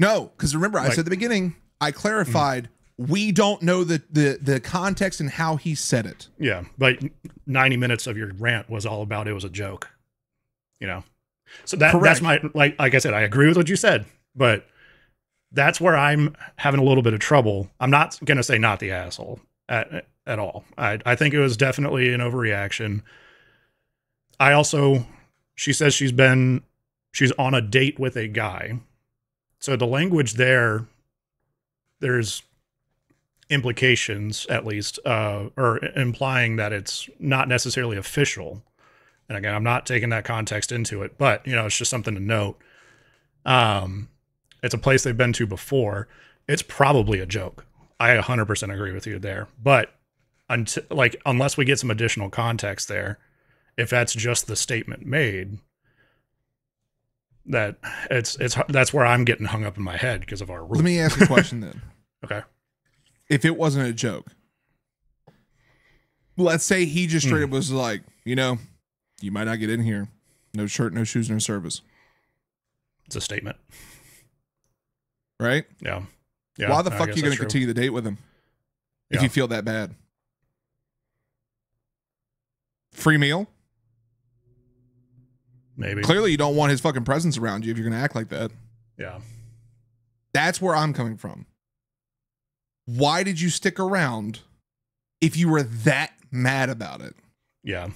No, because remember, I said at the beginning, I clarified, we don't know the context and how he said it. Yeah, but 90 minutes of your rant was all about it was a joke, you know? So that's my, like I said, I agree with what you said, but that's where I'm having a little bit of trouble. I'm not going to say not the asshole at all. I think it was definitely an overreaction. I also, she says she's on a date with a guy. So the language there's implications at least, or implying that it's not necessarily official. And again, I'm not taking that context into it, but you know, it's just something to note. It's a place they've been to before. It's probably a joke. I 100% agree with you there. But unless we get some additional context there, if that's just the statement made, that's where I'm getting hung up in my head because of our rules. Let me ask you a question then. Okay. If it wasn't a joke, let's say he just straight up was like, you know, you might not get in here. No shirt, no shoes, no service. It's a statement. Right? Yeah. Why the fuck are you going to continue the date with him if you feel that bad? Free meal? Maybe. Clearly you don't want his fucking presence around you if you're going to act like that. Yeah. That's where I'm coming from. Why did you stick around if you were that mad about it? Yeah.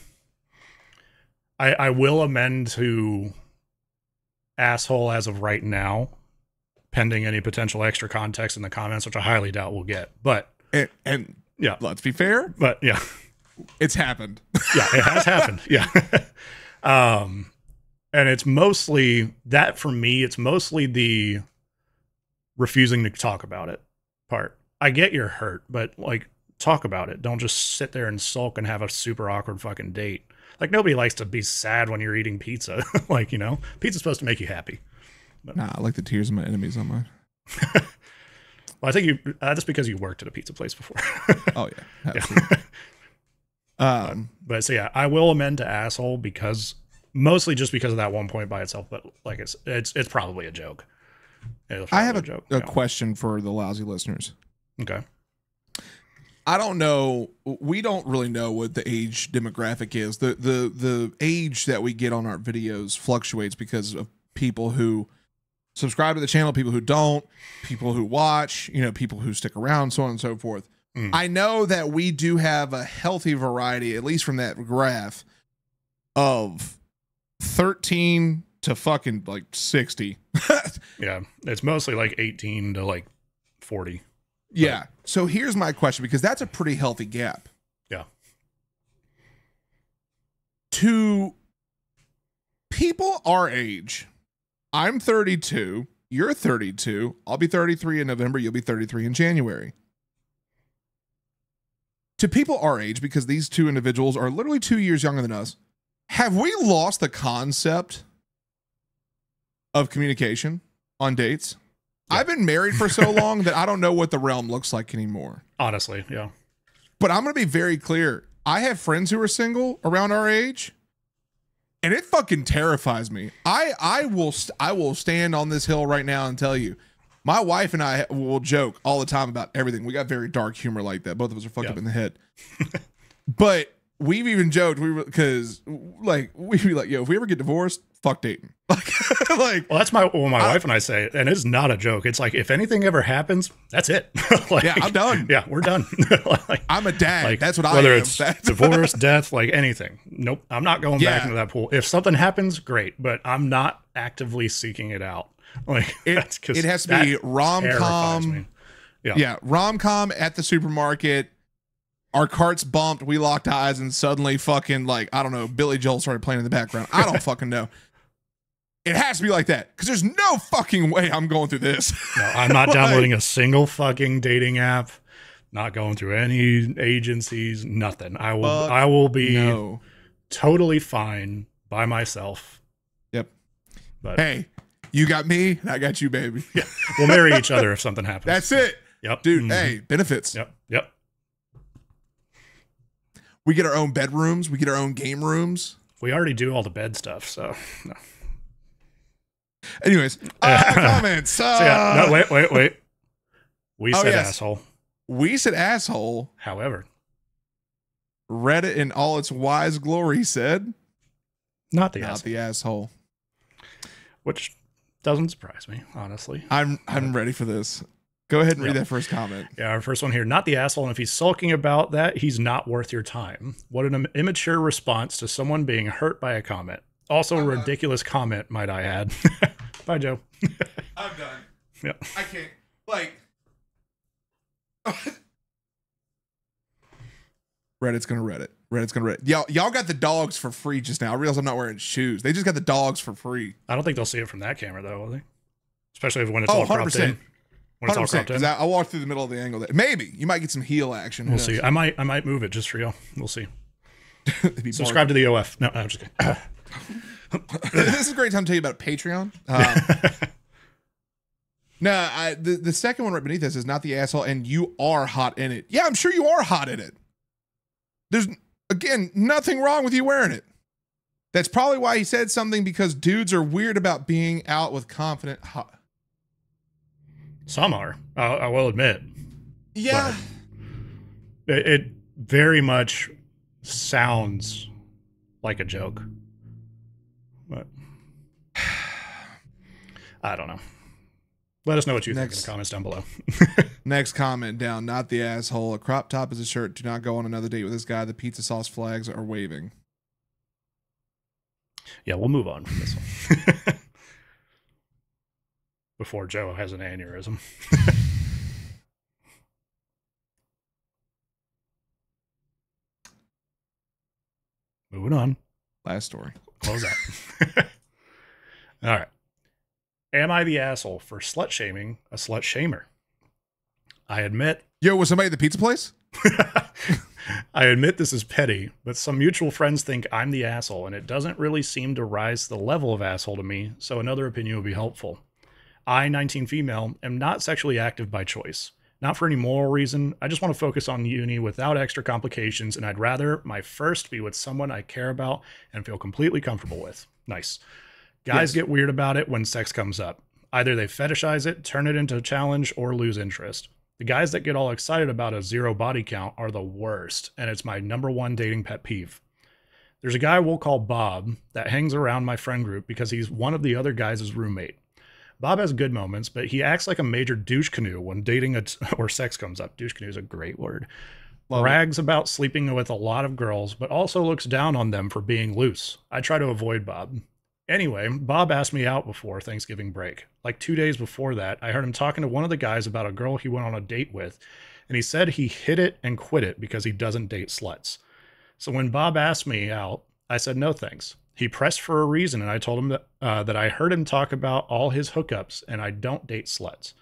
I will amend to asshole as of right now, pending any potential extra context in the comments, which I highly doubt we'll get. But and yeah, let's be fair. But yeah, it's happened. Yeah, it has happened. Yeah. And it's mostly that for me. It's mostly the refusing to talk about it part. I get you're hurt, but like, talk about it. Don't just sit there and sulk and have a super awkward fucking date. Like, nobody likes to be sad when you're eating pizza. Like, you know, pizza's supposed to make you happy. But, nah, I like the tears of my enemies on mine. Well, I think that's because you worked at a pizza place before. Oh yeah, absolutely. But so yeah, I will amend to asshole mostly just because of that one point by itself. But like it's probably a joke. I have a question for the Lousy listeners. Okay. I don't know. We don't really know what the age demographic is. The age that we get on our videos fluctuates because of people who subscribe to the channel, people who don't, people who watch, you know, people who stick around, so on and so forth. I know that we do have a healthy variety, at least from that graph, of 13 to fucking like 60. Yeah, it's mostly like 18 to like 40. Yeah. So here's my question, because that's a pretty healthy gap. Yeah. To people our age, I'm 32, you're 32, I'll be 33 in November, you'll be 33 in January. to people our age, because these two individuals are literally 2 years younger than us, have we lost the concept of communication on dates? Yeah. I've been married for so long that I don't know what the realm looks like anymore. Honestly, yeah. But I'm going to be very clear. I have friends who are single around our age, and it fucking terrifies me. I will stand on this hill right now and tell you, my wife and I will joke all the time about everything. We got very dark humor like that. Both of us are fucked up in the head. But we've even joked, because we'd be like, yo, if we ever get divorced, fuck dating. Like, well, that's my wife and I say, and it's not a joke. It's like, if anything ever happens, that's it. Like, yeah, I'm done. Yeah, we're done. Like, I'm a dad. Like, that's what I am. Whether it's divorce, death, like anything. Nope, I'm not going back into that pool. If something happens, great, but I'm not actively seeking it out. Like, it has to be rom-com. Yeah, rom-com at the supermarket. Our carts bumped, we locked eyes, and suddenly fucking, like, I don't know, Billy Joel started playing in the background. I don't fucking know. It has to be like that, because there's no fucking way I'm going through this. No, I'm not downloading a single fucking dating app, not going through any agencies, nothing. I will be totally fine by myself. Yep. But hey, you got me, and I got you, baby. Yeah, we'll marry each other if something happens. That's it. Yep. Dude, hey, benefits. Yep. We get our own bedrooms. We get our own game rooms. We already do all the bed stuff, so no. Anyways, comments. So yeah, no, wait. We said asshole. We said asshole. However, Reddit in all its wise glory said, not the asshole. Which doesn't surprise me, honestly. I'm ready for this. Go ahead and read that first comment. Yeah, our first one here. Not the asshole, and if he's sulking about that, he's not worth your time. What an immature response to someone being hurt by a comment. Also a ridiculous comment, might I add. Bye, Joe. I'm done. Yeah. I can't, like... Reddit's gonna Reddit. Y'all got the dogs for free just now. I realize I'm not wearing shoes. They just got the dogs for free. I don't think they'll see it from that camera, though, will they? Especially when it's all cropped in. 100%, because I walked through the middle of the angle there. Maybe you might get some heel action. We'll see. I might move it just for you. We'll see. Subscribe to the OF. No, I'm just kidding. This is a great time to tell you about Patreon. The second one right beneath this is not the asshole, and you are hot in it. Yeah, I'm sure you are hot in it. There's, again, nothing wrong with you wearing it. That's probably why he said something, because dudes are weird about being out with confident hot. Some are, I will admit. Yeah. It very much sounds like a joke. But I don't know. Let us know what you think in the comments down below. Next comment down. Not the asshole. A crop top is a shirt. Do not go on another date with this guy. The pizza sauce flags are waving. Yeah, we'll move on from this one. Before Joe has an aneurysm. Moving on. Last story. Close out. All right. Am I the asshole for slut shaming a slut shamer? I admit. Yo, was somebody at the pizza place? I admit this is petty, but some mutual friends think I'm the asshole, and it doesn't really seem to rise to the level of asshole to me, so another opinion would be helpful. I, 19 female, am not sexually active by choice. Not for any moral reason. I just want to focus on uni without extra complications, and I'd rather my first be with someone I care about and feel completely comfortable with. Nice. Guys get weird about it when sex comes up. Either they fetishize it, turn it into a challenge, or lose interest. The guys that get all excited about a 0 body count are the worst, and it's my #1 dating pet peeve. There's a guy we'll call Bob that hangs around my friend group because he's one of the other guys' roommate. Bob has good moments, but he acts like a major douche canoe when dating or sex comes up. Douche canoe is a great word. Brags about sleeping with a lot of girls, but also looks down on them for being loose. I try to avoid Bob. Anyway, Bob asked me out before Thanksgiving break. Like 2 days before that, I heard him talking to one of the guys about a girl he went on a date with, and he said he hit it and quit it because he doesn't date sluts. So when Bob asked me out, I said no thanks. He pressed for a reason, and I told him that I heard him talk about all his hookups, and I don't date sluts.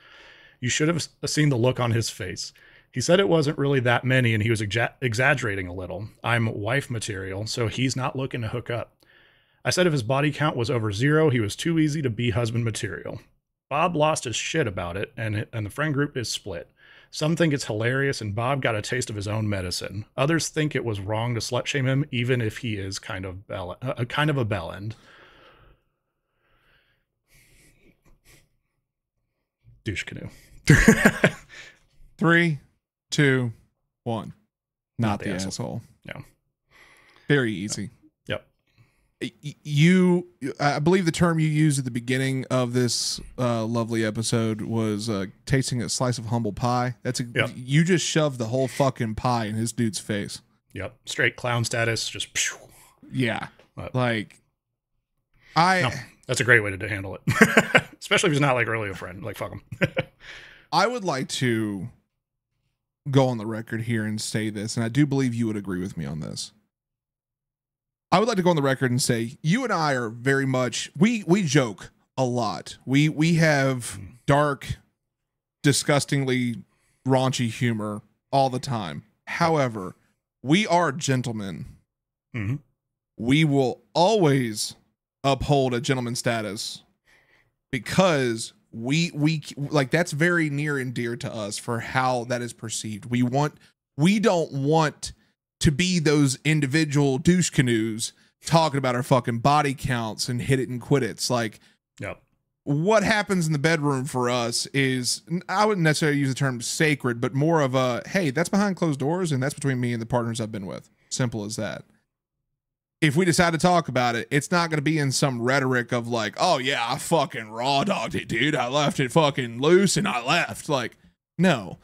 You should have seen the look on his face. He said it wasn't really that many and he was exaggerating a little. I'm wife material, so he's not looking to hook up. I said if his body count was over 0, he was too easy to be husband material. Bob lost his shit about it, and the friend group is split. Some think it's hilarious, and Bob got a taste of his own medicine. Others think it was wrong to slut shame him, even if he is kind of a bell end. Douche canoe. 3, 2, 1. Not the asshole. Yeah. Very easy. Yep. I believe the term you used at the beginning of this lovely episode was tasting a slice of humble pie. You just shoved the whole fucking pie in his dude's face. Yep. Straight clown status. Just. Phew. Yeah. But, that's a great way to handle it. Especially if he's not like really a friend. Like, fuck him. I would like to go on the record here and say this, and I do believe you would agree with me on this. I would like to go on the record and say you and I are very much, we joke a lot. We have dark, disgustingly raunchy humor all the time. However, we are gentlemen. Mm-hmm. We will always uphold a gentleman status because we like, that's very near and dear to us for how that is perceived. We don't want to be those individual douche canoes talking about our fucking body counts and hit it and quit it. It's like, yep. What happens in the bedroom for us is, I wouldn't necessarily use the term sacred, but more of a, hey, that's behind closed doors and that's between me and the partners I've been with. Simple as that. If we decide to talk about it, it's not going to be in some rhetoric of like, oh yeah, I fucking raw dogged it, dude. I left it fucking loose and I left. Like, no,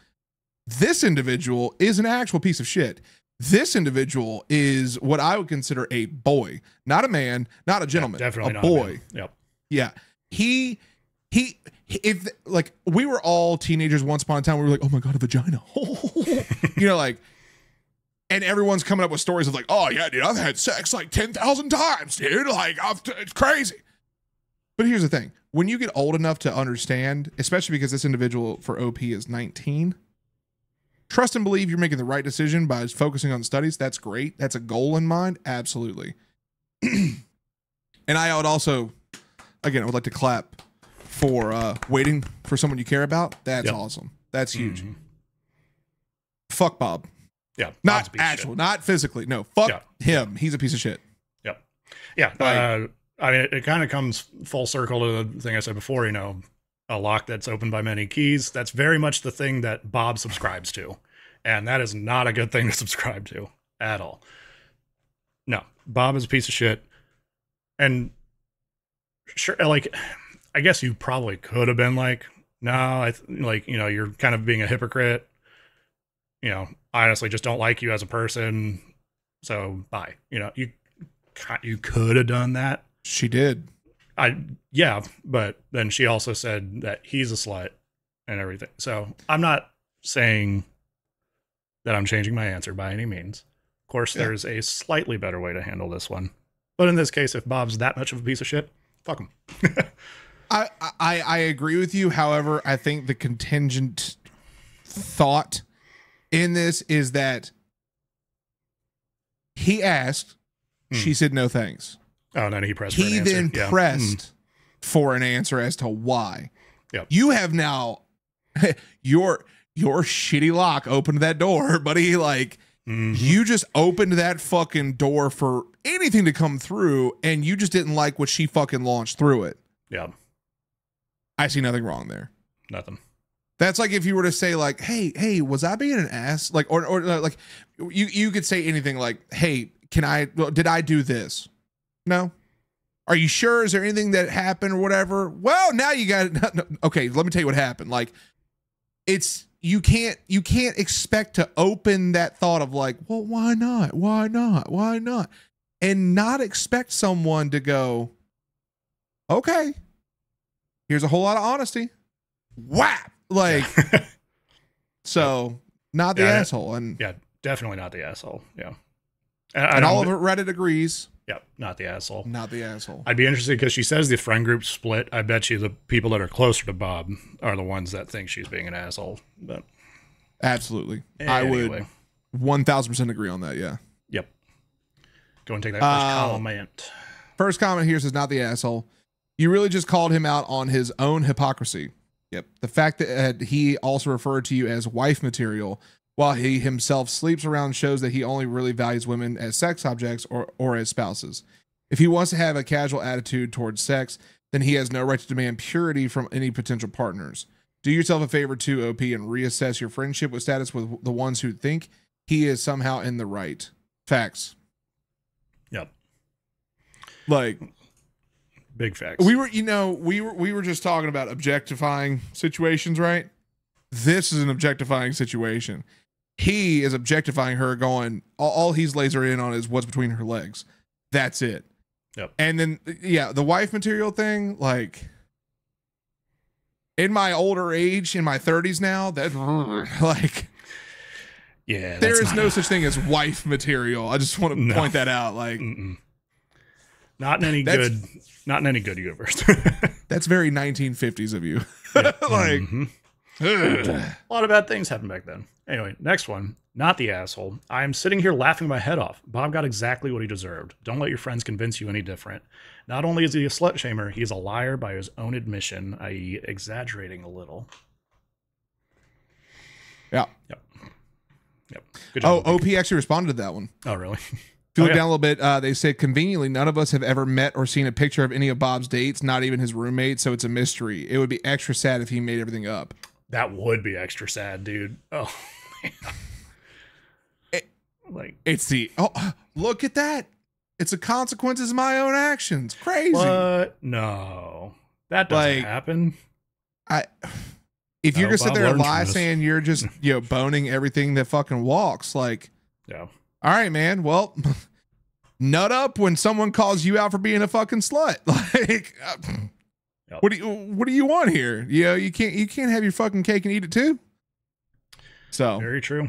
this individual is an actual piece of shit. This individual is what I would consider a boy, not a man, not a gentleman, definitely a not boy. A man. Yep. Yeah. If like we were all teenagers once upon a time, we were like, oh my God, a vagina. You know, like, and everyone's coming up with stories of like, oh yeah, dude, I've had sex like 10,000 times, dude. Like, it's crazy. But here's the thing. When you get old enough to understand, especially because this individual for OP is 19, trust and believe you're making the right decision by focusing on studies. That's great. That's a goal in mind. Absolutely. And I would also, again, I would like to clap for waiting for someone you care about. That's awesome. That's huge. Mm-hmm. Fuck Bob. Yeah. Not actual, not physically. No, fuck him. He's a piece of shit. Yep. Yeah. I mean, it kind of comes full circle to the thing I said before, you know, a lock that's opened by many keys. That's very much the thing that Bob subscribes to. And that is not a good thing to subscribe to at all. No, Bob is a piece of shit. And sure, like, I guess you probably could have been like, no, like, you know, you're kind of being a hypocrite. You know, I honestly just don't like you as a person. So bye. You know, you could have done that. She did. Yeah, but then she also said that he's a slut and everything. So I'm not saying that I'm changing my answer by any means. Of course, there's a slightly better way to handle this one. But in this case, if Bob's that much of a piece of shit, fuck him. I agree with you. However, I think the contingent thought in this is that he asked, she said no thanks. Oh, and then he pressed. He then pressed for an answer as to why. Yep. You have now your shitty lock opened that door, buddy. Like, you just opened that fucking door for anything to come through, and you just didn't like what she fucking launched through it. Yeah. I see nothing wrong there. Nothing. That's like if you were to say like, hey, was I being an ass? Like, or like you could say anything like, hey, did I do this? No. Are you sure? Is there anything that happened or whatever? Well, now you got no, okay, let me tell you what happened. Like, it's you can't expect to open that thought of like, well, why not? Why not? Why not? And not expect someone to go, okay, here's a whole lot of honesty. Whap! Like, so not the asshole. And yeah, definitely not the asshole. Yeah. And all of Reddit agrees. Yeah, not the asshole. Not the asshole. I'd be interested because she says the friend group split. I bet you the people that are closer to Bob are the ones that think she's being an asshole. But Absolutely. I would 1000% agree on that. Yeah. Yep. Go and take that first comment. First comment here says, not the asshole. You really just called him out on his own hypocrisy. Yep. The fact that he also referred to you as wife material while he himself sleeps around shows that he only really values women as sex objects or as spouses. If he wants to have a casual attitude towards sex, then he has no right to demand purity from any potential partners. Do yourself a favor too, OP, and reassess your friendship with status with the ones who think he is somehow in the right. Facts. Yep. Like, big facts. We were just talking about objectifying situations, right? This is an objectifying situation. He is objectifying her, going, all he's lasered in on is what's between her legs. That's it. Yep. And then, yeah, the wife material thing, like, in my older age, in my 30s now, that, like, yeah, there is no such thing as wife material. I just want to point that out. Like, not in any good universe. That's very 1950s of you. Yep. Like, a lot of bad things happened back then. Anyway, next one. Not the asshole. I am sitting here laughing my head off. Bob got exactly what he deserved. Don't let your friends convince you any different. Not only is he a slut shamer, he's a liar by his own admission, i.e. exaggerating a little. Yeah. Yep. Good job, OP actually responded to that one. Oh, really? If you look down a little bit, they said, conveniently, none of us have ever met or seen a picture of any of Bob's dates, not even his roommate, so it's a mystery. It would be extra sad if he made everything up. That would be extra sad, dude. Oh, look at that. It's the consequences of my own actions. Crazy. What? No. That doesn't happen. If you're gonna sit there and lie saying you're just, boning everything that fucking walks, like, yeah. All right, man. Well, nut up when someone calls you out for being a fucking slut. Like, yep. what do you want here? You can't have your fucking cake and eat it too. So very true.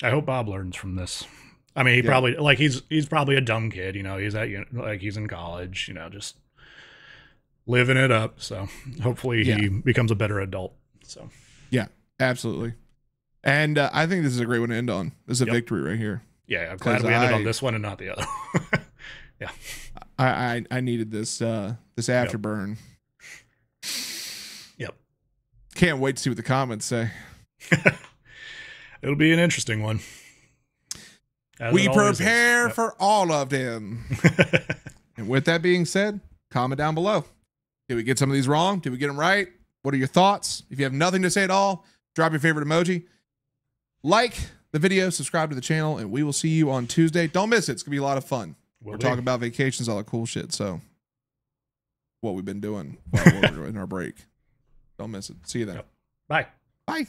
I hope Bob learns from this. I mean, he probably, like, he's probably a dumb kid, he's in college, just living it up. So hopefully he becomes a better adult. So yeah, absolutely. And I think this is a great one to end on. This is a victory right here. Yeah, I'm glad we ended on this one and not the other. Yeah, I needed this afterburn. Yep. Can't wait to see what the comments say. It'll be an interesting one. We prepare for all of them. And with that being said, comment down below. Did we get some of these wrong? Did we get them right? What are your thoughts? If you have nothing to say at all, drop your favorite emoji. Like the video, subscribe to the channel, and we will see you on Tuesday. Don't miss it. It's going to be a lot of fun. We're talking about vacations, all that cool shit. So what we've been doing while we're in our break. Don't miss it. See you then. Yep. Bye. Bye.